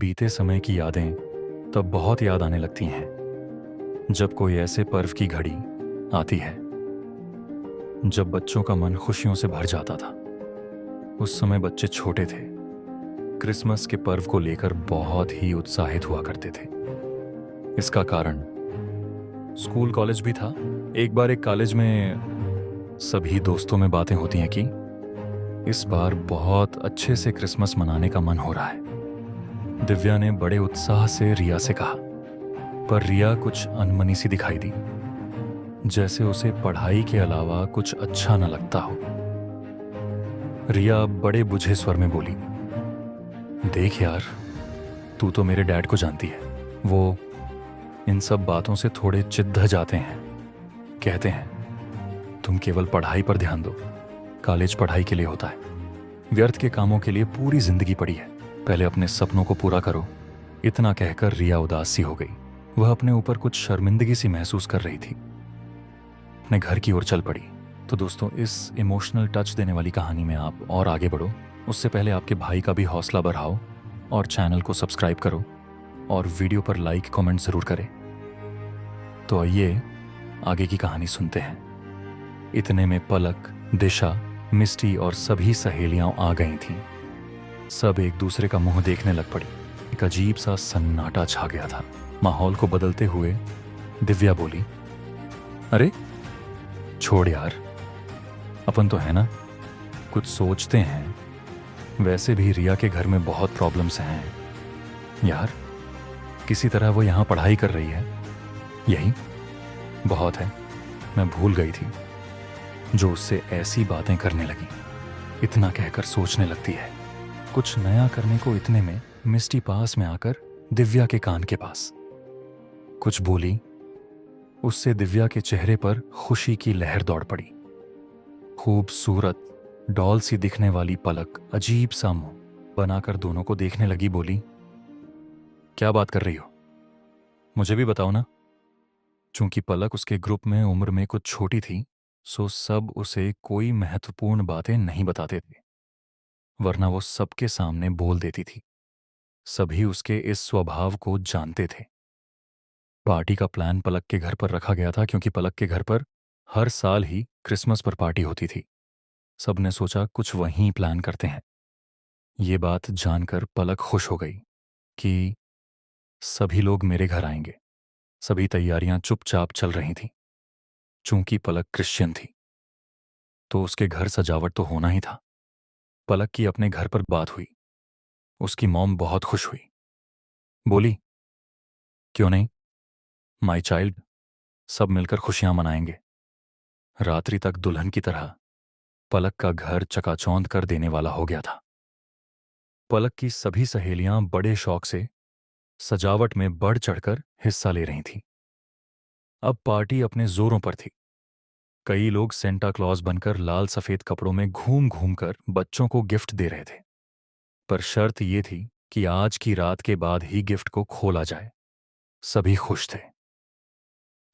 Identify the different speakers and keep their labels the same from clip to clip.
Speaker 1: बीते समय की यादें तब बहुत याद आने लगती हैं जब कोई ऐसे पर्व की घड़ी आती है जब बच्चों का मन खुशियों से भर जाता था। उस समय बच्चे छोटे थे, क्रिसमस के पर्व को लेकर बहुत ही उत्साहित हुआ करते थे। इसका कारण स्कूल कॉलेज भी था। एक बार एक कॉलेज में सभी दोस्तों में बातें होती हैं कि इस बार बहुत अच्छे से क्रिसमस मनाने का मन हो रहा है। दिव्या ने बड़े उत्साह से रिया से कहा, पर रिया कुछ अनमनी सी दिखाई दी, जैसे उसे पढ़ाई के अलावा कुछ अच्छा न लगता हो। रिया बड़े बुझे स्वर में बोली, देख यार, तू तो मेरे डैड को जानती है। वो इन सब बातों से थोड़े चिढ़ जाते हैं। कहते हैं तुम केवल पढ़ाई पर ध्यान दो, कॉलेज पढ़ाई के लिए होता है, व्यर्थ के कामों के लिए पूरी जिंदगी पड़ी है, पहले अपने सपनों को पूरा करो। इतना कहकर रिया उदास सी हो गई। वह अपने ऊपर कुछ शर्मिंदगी सी महसूस कर रही थी। अपने घर की ओर चल पड़ी। तो दोस्तों, इस इमोशनल टच देने वाली कहानी में आप और आगे बढ़ो, उससे पहले आपके भाई का भी हौसला बढ़ाओ और चैनल को सब्सक्राइब करो और वीडियो पर लाइक कमेंट जरूर करें। तो आइए आगे की कहानी सुनते हैं। इतने में पलक, दिशा, मिस्टी और सभी सहेलियां आ गई थीं। सब एक दूसरे का मुंह देखने लग पड़ी। एक अजीब सा सन्नाटा छा गया था। माहौल को बदलते हुए दिव्या बोली, अरे छोड़ यार, अपन तो है ना, कुछ सोचते हैं। वैसे भी रिया के घर में बहुत प्रॉब्लम्स हैं यार, किसी तरह वो यहाँ पढ़ाई कर रही है, यही बहुत है। मैं भूल गई थी जो उससे ऐसी बातें करने लगी। इतना कहकर सोचने लगती है। कुछ नया करने को इतने में मिस्टी पास में आकर दिव्या के कान के पास कुछ बोली। उससे दिव्या के चेहरे पर खुशी की लहर दौड़ पड़ी। खूबसूरत डॉल सी दिखने वाली पलक अजीब सा मुंह बनाकर दोनों को देखने लगी। बोली, क्या बात कर रही हो, मुझे भी बताओ ना। चूंकि पलक उसके ग्रुप में उम्र में कुछ छोटी थी, सो सब उसे कोई महत्वपूर्ण बातें नहीं बताते थे, वरना वो सबके सामने बोल देती थी। सभी उसके इस स्वभाव को जानते थे। पार्टी का प्लान पलक के घर पर रखा गया था, क्योंकि पलक के घर पर हर साल ही क्रिसमस पर पार्टी होती थी। सबने सोचा कुछ वहीं प्लान करते हैं। ये बात जानकर पलक खुश हो गई कि सभी लोग मेरे घर आएंगे। सभी तैयारियां चुपचाप चल रही थीं। चूंकि पलक क्रिश्चियन थी तो उसके घर सजावट तो होना ही था। पलक की अपने घर पर बात हुई। उसकी मॉम बहुत खुश हुई। बोली, क्यों नहीं माय चाइल्ड, सब मिलकर खुशियां मनाएंगे। रात्रि तक दुल्हन की तरह पलक का घर चकाचौंध कर देने वाला हो गया था। पलक की सभी सहेलियां बड़े शौक से सजावट में बढ़ चढ़कर हिस्सा ले रही थीं। अब पार्टी अपने जोरों पर थी। कई लोग सेंटा क्लॉज बनकर लाल सफेद कपड़ों में घूम घूम कर बच्चों को गिफ्ट दे रहे थे, पर शर्त यह थी कि आज की रात के बाद ही गिफ्ट को खोला जाए। सभी खुश थे।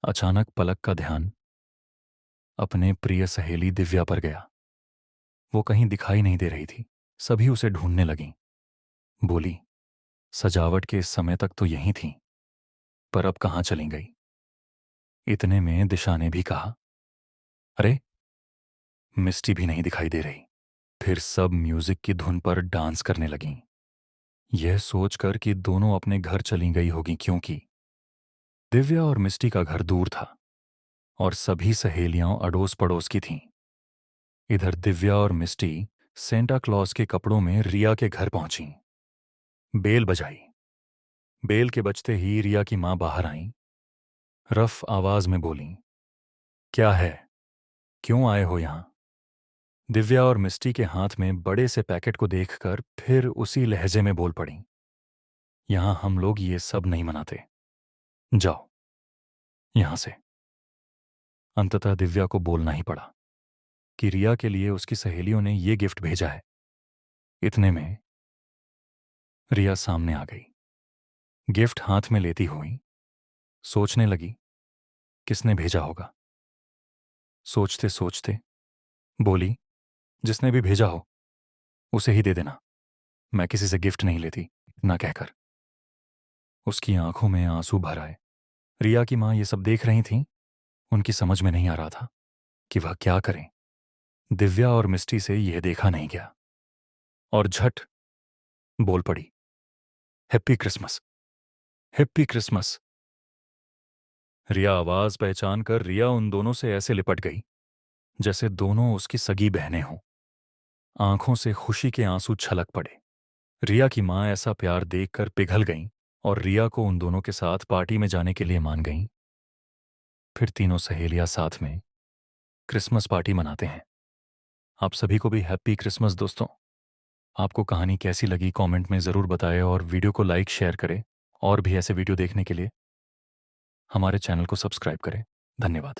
Speaker 1: अचानक पलक का ध्यान अपने प्रिय सहेली दिव्या पर गया। वो कहीं दिखाई नहीं दे रही थी। सभी उसे ढूंढने लगीं। बोली, सजावट के इस समय तक तो यहीं थी, पर अब कहाँ चली गई। इतने में दिशा ने भी कहा, अरे मिस्टी भी नहीं दिखाई दे रही। फिर सब म्यूजिक की धुन पर डांस करने लगीं। यह सोचकर कि दोनों अपने घर चली गई होगी, क्योंकि दिव्या और मिस्टी का घर दूर था और सभी सहेलियां अड़ोस पड़ोस की थीं। इधर दिव्या और मिस्टी सेंटा क्लॉज के कपड़ों में रिया के घर पहुंची। बेल बजाई। बेल के बजते ही रिया की मां बाहर आईं। रफ आवाज में बोली, क्या है, क्यों आए हो यहां। दिव्या और मिस्टी के हाथ में बड़े से पैकेट को देखकर फिर उसी लहजे में बोल पड़ी, यहां हम लोग ये सब नहीं मनाते, जाओ यहां से। अंततः दिव्या को बोलना ही पड़ा कि रिया के लिए उसकी सहेलियों ने ये गिफ्ट भेजा है। इतने में रिया सामने आ गई। गिफ्ट हाथ में लेती हुई सोचने लगी, किसने भेजा होगा। सोचते सोचते बोली, जिसने भी भेजा हो उसे ही दे देना, मैं किसी से गिफ्ट नहीं लेती। ना कहकर उसकी आंखों में आंसू भर आए। रिया की माँ ये सब देख रही थीं। उनकी समझ में नहीं आ रहा था कि वह क्या करें। दिव्या और मिष्टी से यह देखा नहीं गया और झट बोल पड़ी, हैप्पी क्रिसमस, हैप्पी क्रिसमस। रिया आवाज पहचान कर रिया उन दोनों से ऐसे लिपट गई जैसे दोनों उसकी सगी बहनें हों। आंखों से खुशी के आंसू छलक पड़े। रिया की माँ ऐसा प्यार देखकर पिघल गईं और रिया को उन दोनों के साथ पार्टी में जाने के लिए मान गईं। फिर तीनों सहेलियां साथ में क्रिसमस पार्टी मनाते हैं। आप सभी को भी हैप्पी क्रिसमस दोस्तों। आपको कहानी कैसी लगी कमेंट में ज़रूर बताएं और वीडियो को लाइक शेयर करें। और भी ऐसे वीडियो देखने के लिए हमारे चैनल को सब्सक्राइब करें। धन्यवाद।